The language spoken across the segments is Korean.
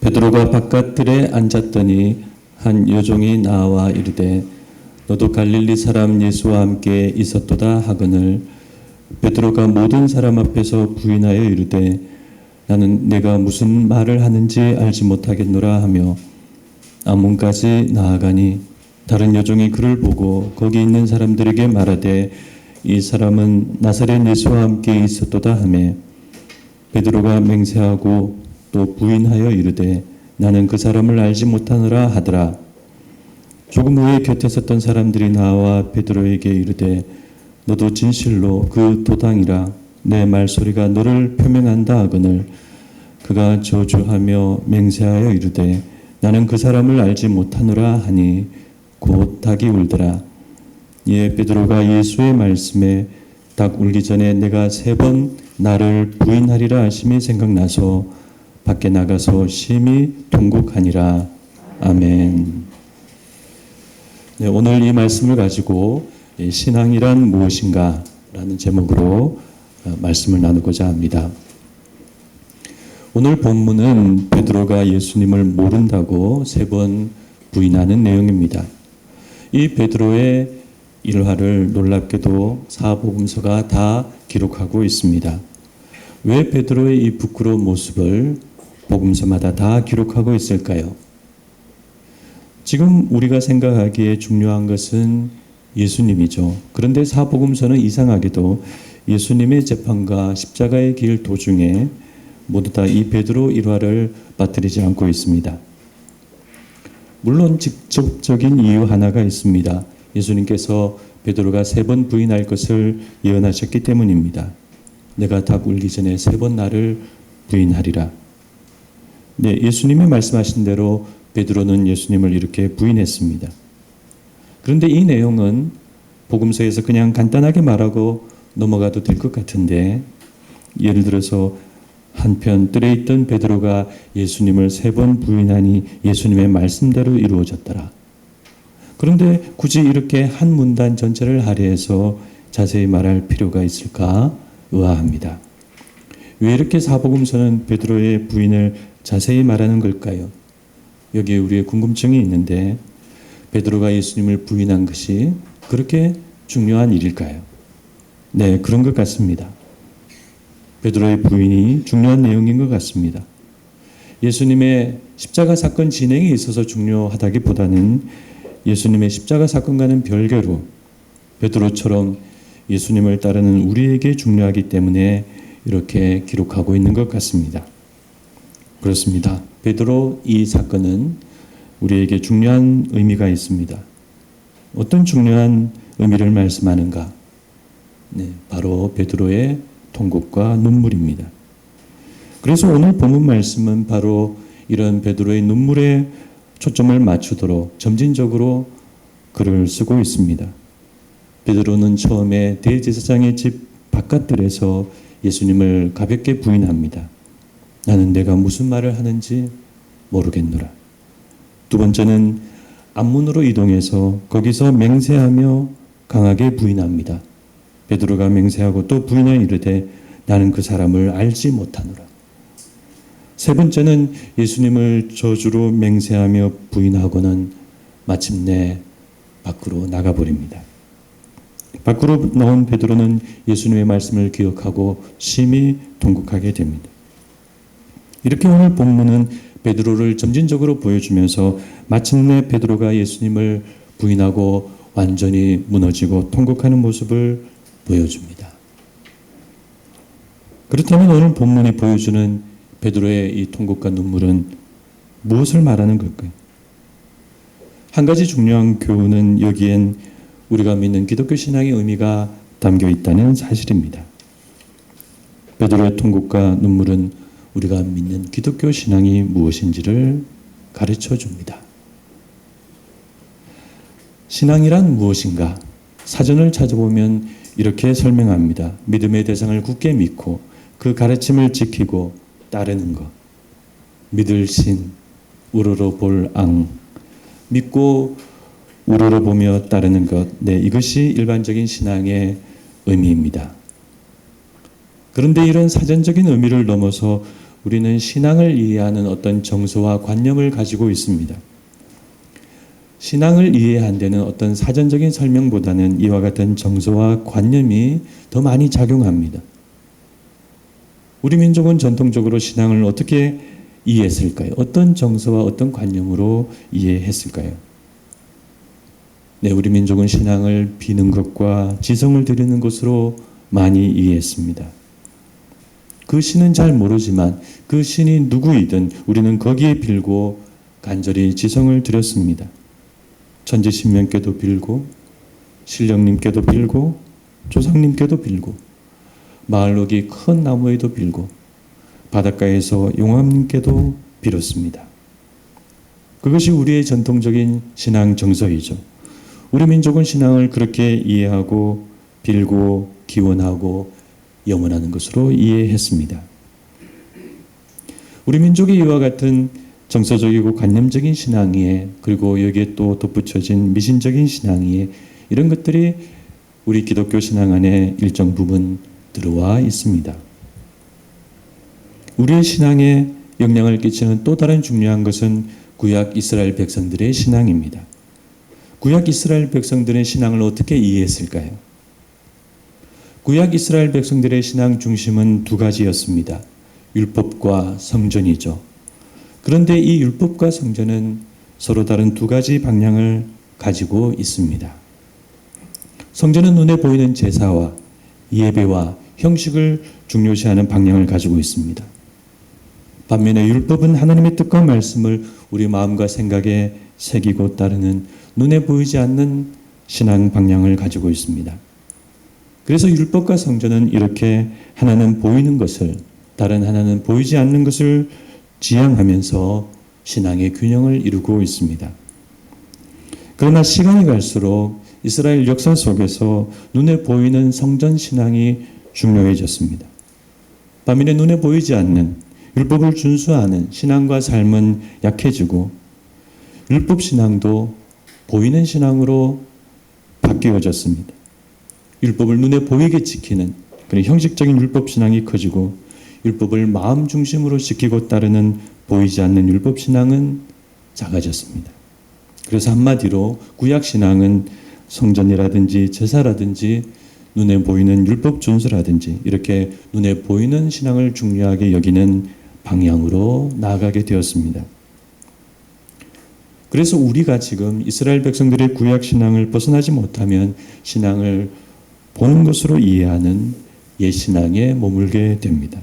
베드로가 바깥들에 앉았더니 한 여종이 나와 이르되 너도 갈릴리 사람 예수와 함께 있었도다 하거늘 베드로가 모든 사람 앞에서 부인하여 이르되 나는 내가 무슨 말을 하는지 알지 못하겠노라 하며 안문까지 나아가니 다른 여종이 그를 보고 거기 있는 사람들에게 말하되 이 사람은 나사렛 예수와 함께 있었도다 하며 베드로가 맹세하고 또 부인하여 이르되 나는 그 사람을 알지 못하노라 하더라. 조금 후에 곁에 섰던 사람들이 나와 베드로에게 이르되 너도 진실로 그 도당이라 내 말소리가 너를 표명한다 하거늘 그가 저주하며 맹세하여 이르되 나는 그 사람을 알지 못하노라 하니 곧 닭이 울더라. 이에 베드로가 예수의 말씀에 닭 울기 전에 내가 3번 나를 부인하리라 하심이 생각나서 밖에 나가서 심히 통곡하니라. 아멘. 네, 오늘 이 말씀을 가지고 신앙이란 무엇인가 라는 제목으로 말씀을 나누고자 합니다. 오늘 본문은 베드로가 예수님을 모른다고 3번 부인하는 내용입니다. 이 베드로의 일화를 놀랍게도 사복음서가 다 기록하고 있습니다. 왜 베드로의 이 부끄러운 모습을 복음서마다 다 기록하고 있을까요? 지금 우리가 생각하기에 중요한 것은 예수님이죠. 그런데 사복음서는 이상하게도 예수님의 재판과 십자가의 길 도중에 모두 다 이 베드로 일화를 빠뜨리지 않고 있습니다. 물론 직접적인 이유 하나가 있습니다. 예수님께서 베드로가 3번 부인할 것을 예언하셨기 때문입니다. 내가 닭 울기 전에 3번 나를 부인하리라. 네, 예수님이 말씀하신 대로 베드로는 예수님을 이렇게 부인했습니다. 그런데 이 내용은 복음서에서 그냥 간단하게 말하고 넘어가도 될 것 같은데 예를 들어서 한편 뜰에 있던 베드로가 예수님을 3번 부인하니 예수님의 말씀대로 이루어졌더라. 그런데 굳이 이렇게 한 문단 전체를 할애해서 자세히 말할 필요가 있을까 의아합니다. 왜 이렇게 사복음서는 베드로의 부인을 자세히 말하는 걸까요? 여기에 우리의 궁금증이 있는데 베드로가 예수님을 부인한 것이 그렇게 중요한 일일까요? 네, 그런 것 같습니다. 베드로의 부인이 중요한 내용인 것 같습니다. 예수님의 십자가 사건 진행에 있어서 중요하다기보다는 예수님의 십자가 사건과는 별개로 베드로처럼 예수님을 따르는 우리에게 중요하기 때문에 이렇게 기록하고 있는 것 같습니다. 그렇습니다. 베드로 이 사건은 우리에게 중요한 의미가 있습니다. 어떤 중요한 의미를 말씀하는가? 네, 바로 베드로의 통곡과 눈물입니다. 그래서 오늘 본문 말씀은 바로 이런 베드로의 눈물에 초점을 맞추도록 점진적으로 글을 쓰고 있습니다. 베드로는 처음에 대제사장의 집 바깥들에서 예수님을 가볍게 부인합니다. 나는 내가 무슨 말을 하는지 모르겠노라. 두 번째는 앞문으로 이동해서 거기서 맹세하며 강하게 부인합니다. 베드로가 맹세하고 또 부인하여 이르되 나는 그 사람을 알지 못하노라. 세 번째는 예수님을 저주로 맹세하며 부인하고는 마침내 밖으로 나가버립니다. 밖으로 나온 베드로는 예수님의 말씀을 기억하고 심히 통곡하게 됩니다. 이렇게 오늘 본문은 베드로를 점진적으로 보여주면서 마침내 베드로가 예수님을 부인하고 완전히 무너지고 통곡하는 모습을 보여줍니다. 그렇다면 오늘 본문이 보여주는 베드로의 이 통곡과 눈물은 무엇을 말하는 걸까요? 한 가지 중요한 교훈은 여기엔 우리가 믿는 기독교 신앙의 의미가 담겨 있다는 사실입니다. 베드로의 통곡과 눈물은 우리가 믿는 기독교 신앙이 무엇인지를 가르쳐 줍니다. 신앙이란 무엇인가? 사전을 찾아보면 이렇게 설명합니다. 믿음의 대상을 굳게 믿고 그 가르침을 지키고 따르는 것. 믿을 신, 우러러 볼 앙. 믿고 우러러 보며 따르는 것. 네, 이것이 일반적인 신앙의 의미입니다. 그런데 이런 사전적인 의미를 넘어서 우리는 신앙을 이해하는 어떤 정서와 관념을 가지고 있습니다. 신앙을 이해한 데는 어떤 사전적인 설명보다는 이와 같은 정서와 관념이 더 많이 작용합니다. 우리 민족은 전통적으로 신앙을 어떻게 이해했을까요? 어떤 정서와 어떤 관념으로 이해했을까요? 네, 우리 민족은 신앙을 비는 것과 지성을 드리는 것으로 많이 이해했습니다. 그 신은 잘 모르지만 그 신이 누구이든 우리는 거기에 빌고 간절히 지성을 드렸습니다. 천지신명께도 빌고 신령님께도 빌고 조상님께도 빌고 마을록이 큰 나무에도 빌고 바닷가에서 용암님께도 빌었습니다. 그것이 우리의 전통적인 신앙 정서이죠. 우리 민족은 신앙을 그렇게 이해하고 빌고 기원하고 염원하는 것으로 이해했습니다. 우리 민족의 이와 같은 정서적이고 관념적인 신앙이에 그리고 여기에 또 덧붙여진 미신적인 신앙이에 이런 것들이 우리 기독교 신앙 안에 일정 부분 들어와 있습니다. 우리의 신앙에 영향을 끼치는 또 다른 중요한 것은 구약 이스라엘 백성들의 신앙입니다. 구약 이스라엘 백성들의 신앙을 어떻게 이해했을까요? 구약 이스라엘 백성들의 신앙 중심은 두 가지였습니다. 율법과 성전이죠. 그런데 이 율법과 성전은 서로 다른 두 가지 방향을 가지고 있습니다. 성전은 눈에 보이는 제사와 예배와 형식을 중요시하는 방향을 가지고 있습니다. 반면에 율법은 하나님의 뜻과 말씀을 우리 마음과 생각에 새기고 따르는 눈에 보이지 않는 신앙 방향을 가지고 있습니다. 그래서 율법과 성전은 이렇게 하나는 보이는 것을 다른 하나는 보이지 않는 것을 지향하면서 신앙의 균형을 이루고 있습니다. 그러나 시간이 갈수록 이스라엘 역사 속에서 눈에 보이는 성전 신앙이 중요해졌습니다. 반면에 눈에 보이지 않는 율법을 준수하는 신앙과 삶은 약해지고 율법 신앙도 보이는 신앙으로 바뀌어졌습니다. 율법을 눈에 보이게 지키는 그런 형식적인 율법 신앙이 커지고 율법을 마음 중심으로 지키고 따르는 보이지 않는 율법 신앙은 작아졌습니다. 그래서 한마디로 구약 신앙은 성전이라든지 제사라든지 눈에 보이는 율법 준수라든지 이렇게 눈에 보이는 신앙을 중요하게 여기는 방향으로 나아가게 되었습니다. 그래서 우리가 지금 이스라엘 백성들의 구약 신앙을 벗어나지 못하면 신앙을 보는 것으로 이해하는 옛 신앙에 머물게 됩니다.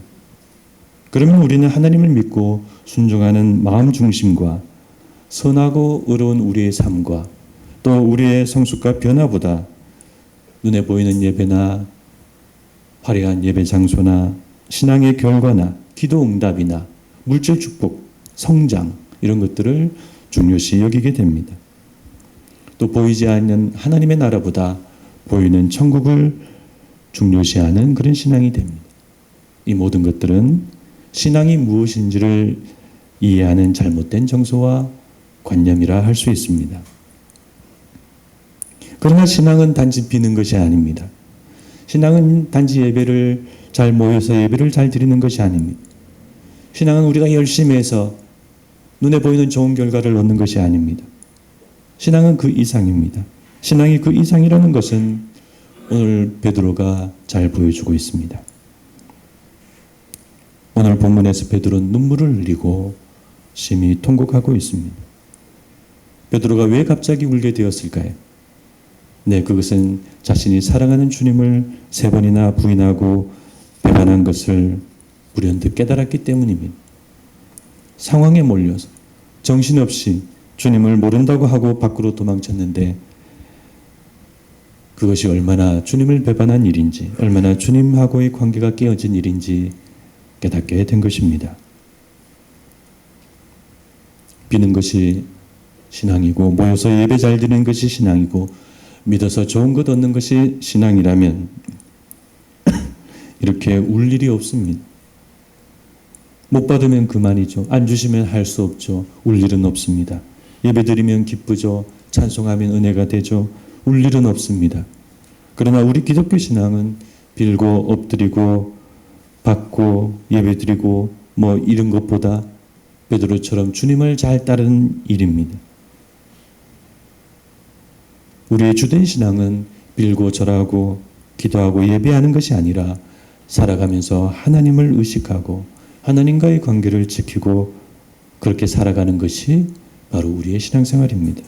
그러면 우리는 하나님을 믿고 순종하는 마음 중심과 선하고 의로운 우리의 삶과 또 우리의 성숙과 변화보다 눈에 보이는 예배나 화려한 예배 장소나 신앙의 결과나 기도 응답이나 물질 축복, 성장 이런 것들을 중요시 여기게 됩니다. 또 보이지 않는 하나님의 나라보다 보이는 천국을 중요시하는 그런 신앙이 됩니다. 이 모든 것들은 신앙이 무엇인지를 이해하는 잘못된 정서와 관념이라 할 수 있습니다. 그러나 신앙은 단지 비는 것이 아닙니다. 신앙은 단지 예배를 잘 모여서 예배를 잘 드리는 것이 아닙니다. 신앙은 우리가 열심히 해서 눈에 보이는 좋은 결과를 얻는 것이 아닙니다. 신앙은 그 이상입니다. 신앙이 그 이상이라는 것은 오늘 베드로가 잘 보여주고 있습니다. 오늘 본문에서 베드로는 눈물을 흘리고 심히 통곡하고 있습니다. 베드로가 왜 갑자기 울게 되었을까요? 네, 그것은 자신이 사랑하는 주님을 3번이나 부인하고 배반한 것을 불현듯 깨달았기 때문입니다. 상황에 몰려서 정신없이 주님을 모른다고 하고 밖으로 도망쳤는데 그것이 얼마나 주님을 배반한 일인지, 얼마나 주님하고의 관계가 깨어진 일인지 깨닫게 된 것입니다. 비는 것이 신앙이고 모여서 예배 잘 드리는 것이 신앙이고 믿어서 좋은 것 얻는 것이 신앙이라면 이렇게 울 일이 없습니다. 못 받으면 그만이죠. 안 주시면 할 수 없죠. 울 일은 없습니다. 예배 드리면 기쁘죠. 찬송하면 은혜가 되죠. 울 일은 없습니다. 그러나 우리 기독교 신앙은 빌고 엎드리고 받고 예배 드리고 이런 것보다 베드로처럼 주님을 잘 따르는 일입니다. 우리의 주된 신앙은 빌고 절하고 기도하고 예배하는 것이 아니라 살아가면서 하나님을 의식하고 하나님과의 관계를 지키고 그렇게 살아가는 것이 바로 우리의 신앙생활입니다.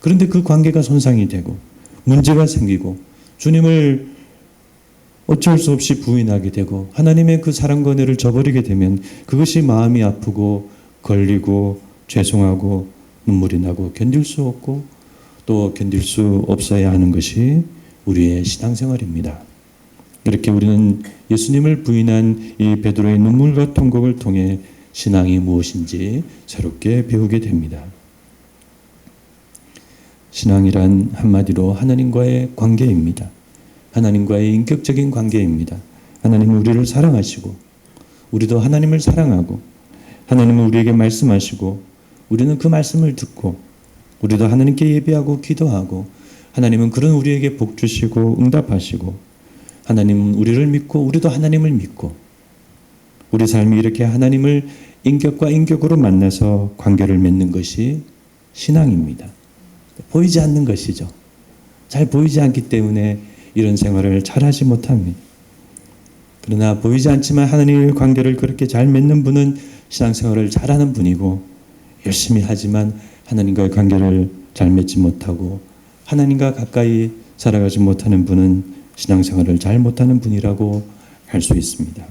그런데 그 관계가 손상이 되고 문제가 생기고 주님을 어쩔 수 없이 부인하게 되고 하나님의 그 사랑과 은혜를 저버리게 되면 그것이 마음이 아프고 걸리고 죄송하고 눈물이 나고 견딜 수 없고 또 견딜 수 없어야 하는 것이 우리의 신앙생활입니다. 이렇게 우리는 예수님을 부인한 이 베드로의 눈물과 통곡을 통해 신앙이 무엇인지 새롭게 배우게 됩니다. 신앙이란 한마디로 하나님과의 관계입니다. 하나님과의 인격적인 관계입니다. 하나님은 우리를 사랑하시고 우리도 하나님을 사랑하고 하나님은 우리에게 말씀하시고 우리는 그 말씀을 듣고 우리도 하나님께 예배하고 기도하고 하나님은 그런 우리에게 복 주시고 응답하시고 하나님은 우리를 믿고 우리도 하나님을 믿고 우리 삶이 이렇게 하나님을 인격과 인격으로 만나서 관계를 맺는 것이 신앙입니다. 보이지 않는 것이죠. 잘 보이지 않기 때문에 이런 생활을 잘하지 못합니다. 그러나 보이지 않지만 하나님의 관계를 그렇게 잘 맺는 분은 신앙생활을 잘하는 분이고 열심히 하지만 하나님과의 관계를 잘 맺지 못하고 하나님과 가까이 살아가지 못하는 분은 신앙생활을 잘 못하는 분이라고 할 수 있습니다.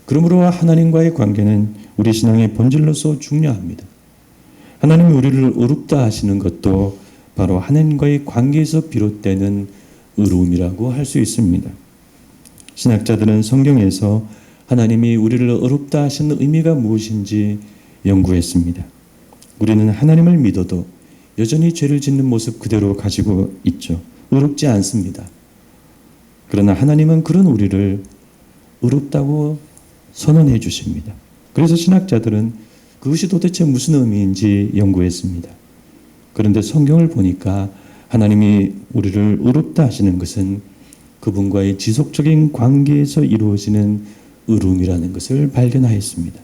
그러므로 하나님과의 관계는 우리 신앙의 본질로서 중요합니다. 하나님이 우리를 의롭다 하시는 것도 바로 하나님과의 관계에서 비롯되는 의로움이라고 할 수 있습니다. 신학자들은 성경에서 하나님이 우리를 의롭다 하시는 의미가 무엇인지 연구했습니다. 우리는 하나님을 믿어도 여전히 죄를 짓는 모습 그대로 가지고 있죠. 의롭지 않습니다. 그러나 하나님은 그런 우리를 의롭다고 선언해 주십니다. 그래서 신학자들은 그것이 도대체 무슨 의미인지 연구했습니다. 그런데 성경을 보니까 하나님이 우리를 의롭다 하시는 것은 그분과의 지속적인 관계에서 이루어지는 의로움이라는 것을 발견하였습니다.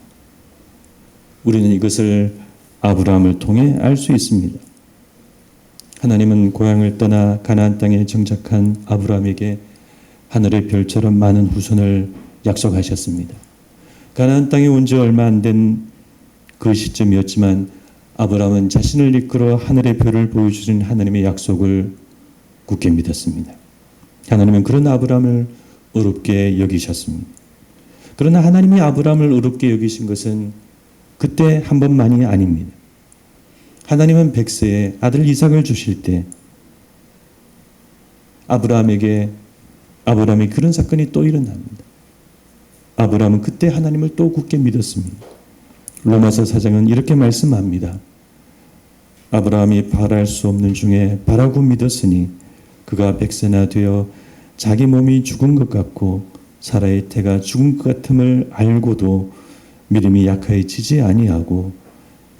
우리는 이것을 아브라함을 통해 알 수 있습니다. 하나님은 고향을 떠나 가나안 땅에 정착한 아브라함에게 하늘의 별처럼 많은 후손을 약속하셨습니다. 가나안 땅에 온 지 얼마 안 된 그 시점이었지만 아브라함은 자신을 이끌어 하늘의 별을 보여주신 하나님의 약속을 굳게 믿었습니다. 하나님은 그런 아브라함을 의롭게 여기셨습니다. 그러나 하나님이 아브라함을 의롭게 여기신 것은 그때 한 번만이 아닙니다. 하나님은 백세에 아들 이삭을 주실 때 아브라함이 그런 사건이 또 일어납니다. 아브라함은 그때 하나님을 또 굳게 믿었습니다. 로마서 4장은 이렇게 말씀합니다. 아브라함이 바랄 수 없는 중에 바라고 믿었으니 그가 백세나 되어 자기 몸이 죽은 것 같고 사라의 태가 죽은 것 같음을 알고도 믿음이 약해지지 아니하고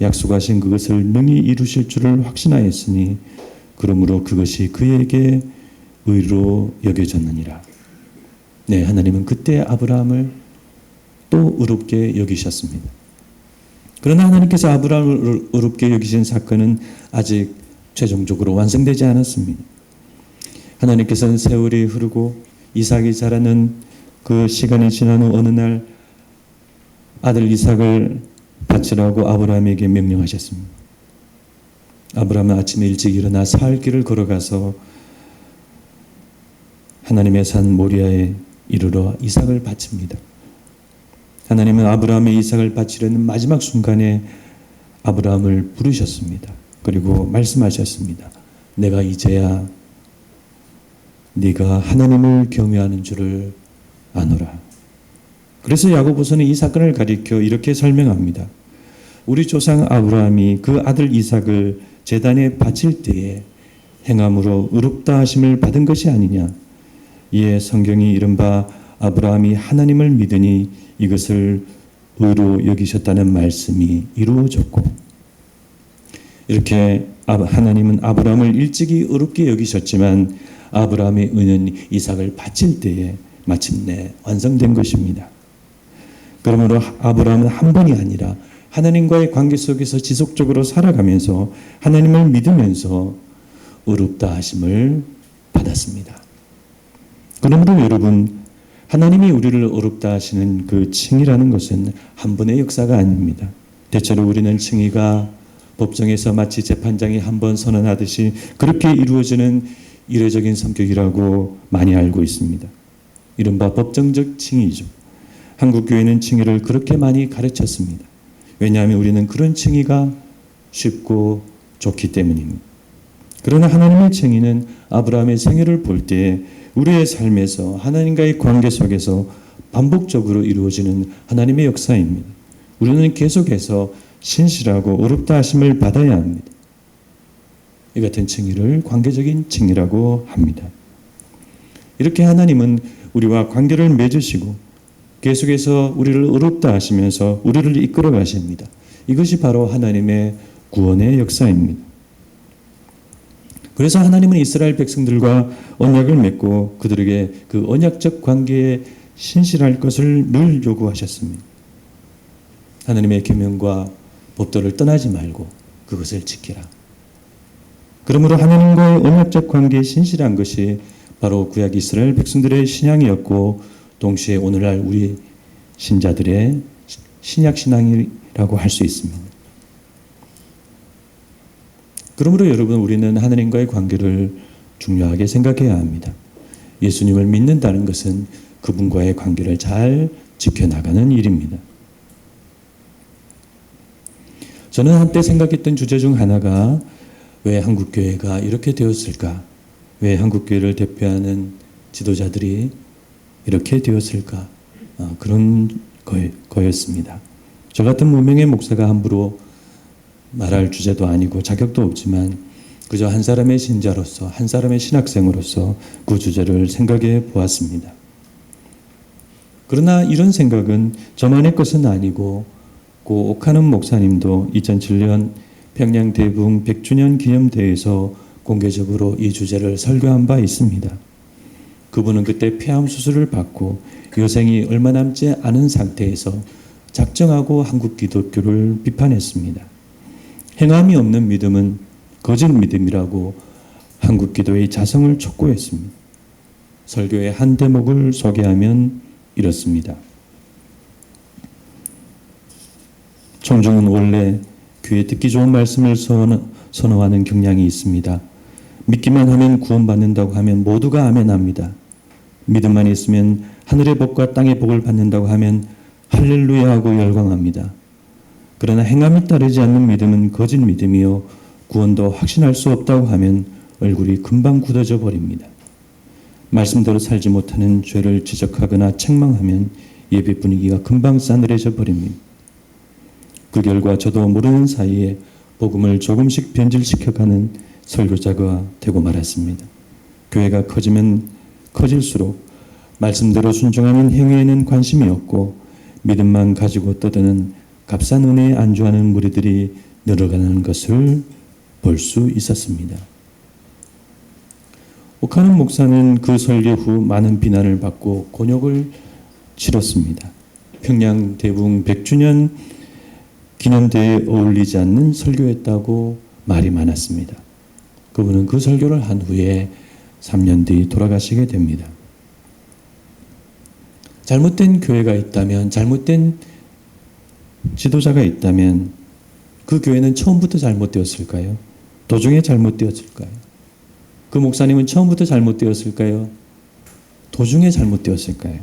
약속하신 그것을 능히 이루실 줄을 확신하였으니 그러므로 그것이 그에게 의로 여겨졌느니라. 네, 하나님은 그때 아브라함을 또 의롭게 여기셨습니다. 그러나 하나님께서 아브라함을 의롭게 여기신 사건은 아직 최종적으로 완성되지 않았습니다. 하나님께서는 세월이 흐르고 이삭이 자라는 그 시간이 지난 후 어느 날 아들 이삭을 바치라고 아브라함에게 명령하셨습니다. 아브라함은 아침에 일찍 일어나 사흘 길을 걸어가서 하나님의 산 모리아에 이르러 이삭을 바칩니다. 하나님은 아브라함의 이삭을 바치려는 마지막 순간에 아브라함을 부르셨습니다. 그리고 말씀하셨습니다. 내가 이제야 네가 하나님을 경외하는 줄을 아노라. 그래서 야고보서는 이 사건을 가리켜 이렇게 설명합니다. 우리 조상 아브라함이 그 아들 이삭을 제단에 바칠 때에 행함으로 의롭다 하심을 받은 것이 아니냐. 이에 성경이 이른바 아브라함이 하나님을 믿으니 이것을 의로 여기셨다는 말씀이 이루어졌고, 이렇게 하나님은 아브라함을 일찍이 의롭게 여기셨지만 아브라함의 의는 이삭을 바칠 때에 마침내 완성된 것입니다. 그러므로 아브라함은 한 번이 아니라 하나님과의 관계 속에서 지속적으로 살아가면서 하나님을 믿으면서 의롭다 하심을 받았습니다. 그러므로 여러분, 하나님이 우리를 의롭다 하시는 그 칭의라는 것은 한 번의 역사가 아닙니다. 대체로 우리는 칭의가 법정에서 마치 재판장이 한 번 선언하듯이 그렇게 이루어지는 이례적인 성격이라고 많이 알고 있습니다. 이른바 법정적 칭의죠. 한국 교회는 칭의를 그렇게 많이 가르쳤습니다. 왜냐하면 우리는 그런 칭의가 쉽고 좋기 때문입니다. 그러나 하나님의 칭의는 아브라함의 생애를 볼 때 우리의 삶에서 하나님과의 관계 속에서 반복적으로 이루어지는 하나님의 역사입니다. 우리는 계속해서 신실하고 의롭다 하심을 받아야 합니다. 이 같은 칭의를 관계적인 칭의라고 합니다. 이렇게 하나님은 우리와 관계를 맺으시고 계속해서 우리를 의롭다 하시면서 우리를 이끌어 가십니다. 이것이 바로 하나님의 구원의 역사입니다. 그래서 하나님은 이스라엘 백성들과 언약을 맺고 그들에게 그 언약적 관계에 신실할 것을 늘 요구하셨습니다. 하나님의 계명과 법도를 떠나지 말고 그것을 지키라. 그러므로 하나님과의 언약적 관계에 신실한 것이 바로 구약 이스라엘 백성들의 신앙이었고 동시에 오늘날 우리 신자들의 신약 신앙이라고 할 수 있습니다. 그러므로 여러분, 우리는 하나님과의 관계를 중요하게 생각해야 합니다. 예수님을 믿는다는 것은 그분과의 관계를 잘 지켜나가는 일입니다. 저는 한때 생각했던 주제 중 하나가 왜 한국교회가 이렇게 되었을까? 왜 한국교회를 대표하는 지도자들이 이렇게 되었을까? 그런 거였습니다. 저 같은 무명의 목사가 함부로 말할 주제도 아니고 자격도 없지만 그저 한 사람의 신자로서, 한 사람의 신학생으로서 그 주제를 생각해 보았습니다. 그러나 이런 생각은 저만의 것은 아니고 고 옥하는 목사님도 2007년 평양 대붕 100주년 기념대회에서 공개적으로 이 주제를 설교한 바 있습니다. 그분은 그때 폐암 수술을 받고 여생이 얼마 남지 않은 상태에서 작정하고 한국 기독교를 비판했습니다. 행함이 없는 믿음은 거짓 믿음이라고 한국 기도의 자성을 촉구했습니다. 설교의 한 대목을 소개하면 이렇습니다. 청중은 원래 귀에 듣기 좋은 말씀을 선호하는 경향이 있습니다. 믿기만 하면 구원받는다고 하면 모두가 아멘합니다. 믿음만 있으면 하늘의 복과 땅의 복을 받는다고 하면 할렐루야 하고 열광합니다. 그러나 행함이 따르지 않는 믿음은 거짓 믿음이요 구원도 확신할 수 없다고 하면 얼굴이 금방 굳어져 버립니다. 말씀대로 살지 못하는 죄를 지적하거나 책망하면 예배 분위기가 금방 싸늘해져 버립니다. 그 결과 저도 모르는 사이에 복음을 조금씩 변질시켜가는 설교자가 되고 말았습니다. 교회가 커지면 커질수록 말씀대로 순종하는 행위에는 관심이 없고 믿음만 가지고 떠드는 값싼 은혜에 안주하는 무리들이 늘어가는 것을 볼 수 있었습니다. 옥하는 목사는 그 설교 후 많은 비난을 받고 곤욕을 치렀습니다. 평양 대붕 100주년 기념대회에 어울리지 않는 설교했다고 말이 많았습니다. 그분은 그 설교를 한 후에 3년 뒤 돌아가시게 됩니다. 잘못된 교회가 있다면, 잘못된 지도자가 있다면 그 교회는 처음부터 잘못되었을까요? 도중에 잘못되었을까요? 그 목사님은 처음부터 잘못되었을까요? 도중에 잘못되었을까요?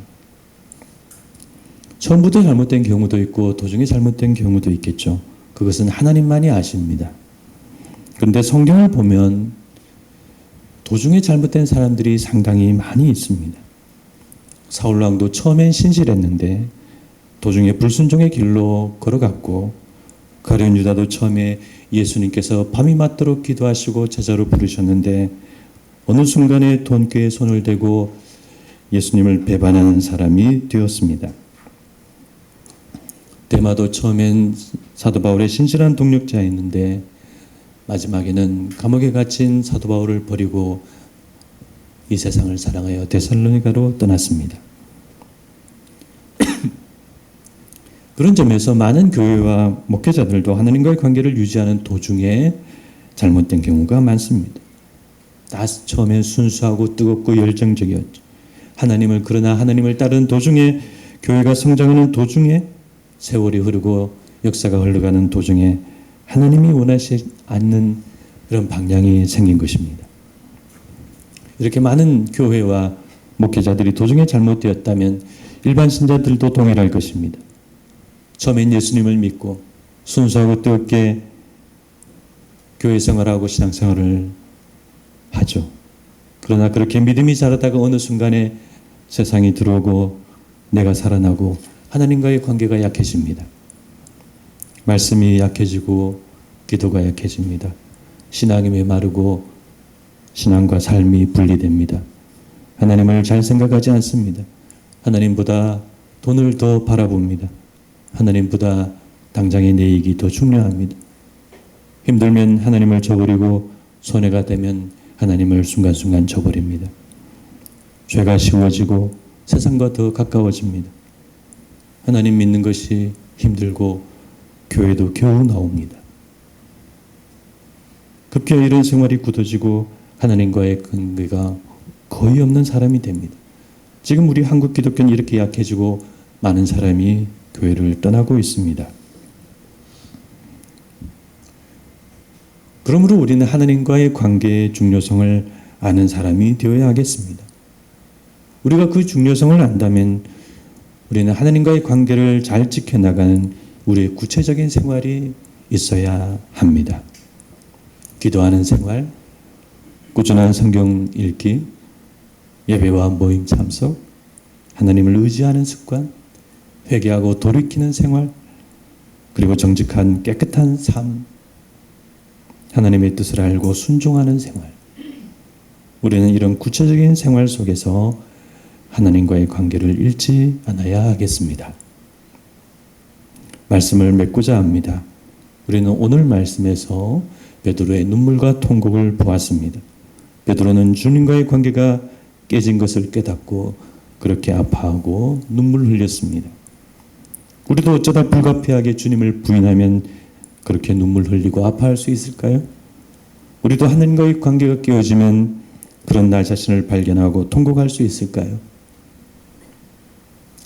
처음부터 잘못된 경우도 있고 도중에 잘못된 경우도 있겠죠. 그것은 하나님만이 아십니다. 그런데 성경을 보면 도중에 잘못된 사람들이 상당히 많이 있습니다. 사울왕도 처음엔 신실했는데 도중에 불순종의 길로 걸어갔고, 가룟 유다도 처음에 예수님께서 밤이 맞도록 기도하시고 제자로 부르셨는데 어느 순간에 돈꾀에 손을 대고 예수님을 배반하는 사람이 되었습니다. 데마도 처음엔 사도 바울의 신실한 동력자였는데 마지막에는 감옥에 갇힌 사도 바울을 버리고 이 세상을 사랑하여 데살로니가로 떠났습니다. 그런 점에서 많은 교회와 목회자들도 하나님과의 관계를 유지하는 도중에 잘못된 경우가 많습니다. 다 처음에 순수하고 뜨겁고 열정적이었죠. 그러나 하나님을 따르는 도중에, 교회가 성장하는 도중에, 세월이 흐르고 역사가 흘러가는 도중에 하나님이 원하시지 않는 그런 방향이 생긴 것입니다. 이렇게 많은 교회와 목회자들이 도중에 잘못되었다면 일반 신자들도 동일할 것입니다. 처음엔 예수님을 믿고 순수하고 뜨겁게 교회 생활하고 신앙생활을 하죠. 그러나 그렇게 믿음이 자라다가 어느 순간에 세상이 들어오고 내가 살아나고 하나님과의 관계가 약해집니다. 말씀이 약해지고 기도가 약해집니다. 신앙이 메마르고 신앙과 삶이 분리됩니다. 하나님을 잘 생각하지 않습니다. 하나님보다 돈을 더 바라봅니다. 하나님보다 당장의 내 이익이 더 중요합니다. 힘들면 하나님을 저버리고 손해가 되면 하나님을 순간순간 저버립니다. 죄가 쉬워지고 세상과 더 가까워집니다. 하나님 믿는 것이 힘들고 교회도 겨우 나옵니다. 급기야 이런 생활이 굳어지고 하나님과의 관계가 거의 없는 사람이 됩니다. 지금 우리 한국 기독교는 이렇게 약해지고 많은 사람이 교회를 떠나고 있습니다. 그러므로 우리는 하나님과의 관계의 중요성을 아는 사람이 되어야 하겠습니다. 우리가 그 중요성을 안다면 우리는 하나님과의 관계를 잘 지켜나가는 우리의 구체적인 생활이 있어야 합니다. 기도하는 생활, 꾸준한 성경 읽기, 예배와 모임 참석, 하나님을 의지하는 습관, 회개하고 돌이키는 생활, 그리고 정직한 깨끗한 삶, 하나님의 뜻을 알고 순종하는 생활. 우리는 이런 구체적인 생활 속에서 하나님과의 관계를 잃지 않아야 하겠습니다. 말씀을 맺고자 합니다. 우리는 오늘 말씀에서 베드로의 눈물과 통곡을 보았습니다. 베드로는 주님과의 관계가 깨진 것을 깨닫고 그렇게 아파하고 눈물을 흘렸습니다. 우리도 어쩌다 불가피하게 주님을 부인하면 그렇게 눈물 흘리고 아파할 수 있을까요? 우리도 하나님과의 관계가 깨어지면 그런 나 자신을 발견하고 통곡할 수 있을까요?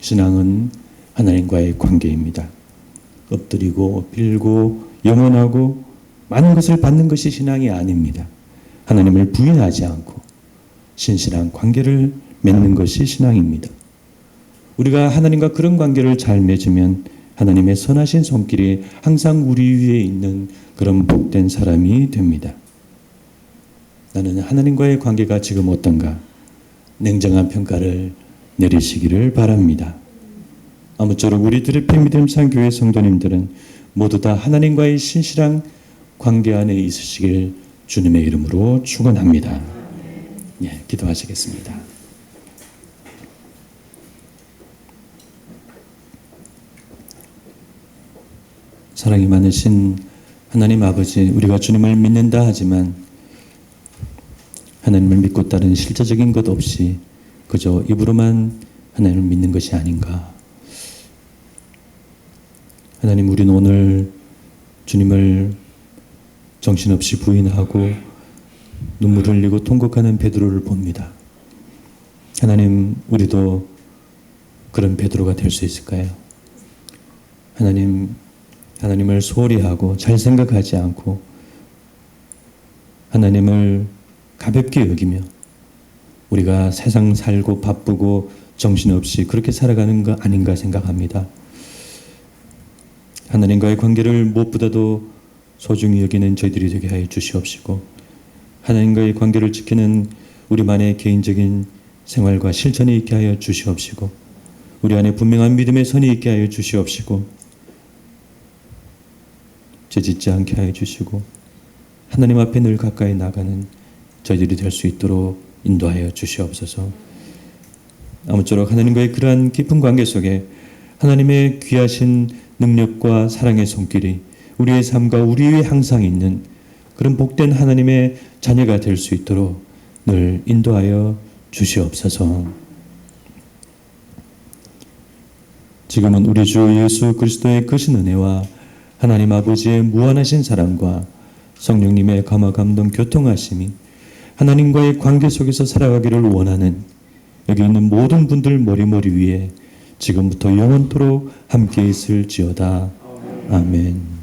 신앙은 하나님과의 관계입니다. 엎드리고 빌고 영원하고 많은 것을 받는 것이 신앙이 아닙니다. 하나님을 부인하지 않고 신실한 관계를 맺는 것이 신앙입니다. 우리가 하나님과 그런 관계를 잘 맺으면 하나님의 선하신 손길이 항상 우리 위에 있는 그런 복된 사람이 됩니다. 나는 하나님과의 관계가 지금 어떤가? 냉정한 평가를 내리시기를 바랍니다. 아무쪼록 우리 드리피 믿음산 교회 성도님들은 모두 다 하나님과의 신실한 관계 안에 있으시길 주님의 이름으로 축원합니다. 예, 기도하시겠습니다. 사랑이 많으신 하나님 아버지, 우리가 주님을 믿는다 하지만 하나님을 믿고 따르는 실제적인 것 없이 그저 입으로만 하나님을 믿는 것이 아닌가. 하나님, 우리는 오늘 주님을 정신없이 부인하고 눈물 흘리고 통곡하는 베드로를 봅니다. 하나님, 우리도 그런 베드로가 될 수 있을까요? 하나님을 소홀히 하고 잘 생각하지 않고 하나님을 가볍게 여기며 우리가 세상 살고 바쁘고 정신없이 그렇게 살아가는 거 아닌가 생각합니다. 하나님과의 관계를 무엇보다도 소중히 여기는 저희들이 되게 하여 주시옵시고 하나님과의 관계를 지키는 우리만의 개인적인 생활과 실천이 있게 하여 주시옵시고 우리 안에 분명한 믿음의 선이 있게 하여 주시옵시고 죄짓지 않게 하여 주시고 하나님 앞에 늘 가까이 나가는 저희들이 될 수 있도록 인도하여 주시옵소서. 아무쪼록 하나님과의 그러한 깊은 관계 속에 하나님의 귀하신 능력과 사랑의 손길이 우리의 삶과 우리 위에 항상 있는 그런 복된 하나님의 자녀가 될 수 있도록 늘 인도하여 주시옵소서. 지금은 우리 주 예수 그리스도의 크신 은혜와 하나님 아버지의 무한하신 사랑과 성령님의 감화 감동 교통하심이 하나님과의 관계 속에서 살아가기를 원하는 여기 있는 모든 분들 머리 위에 지금부터 영원토록 함께 있을지어다. 아멘.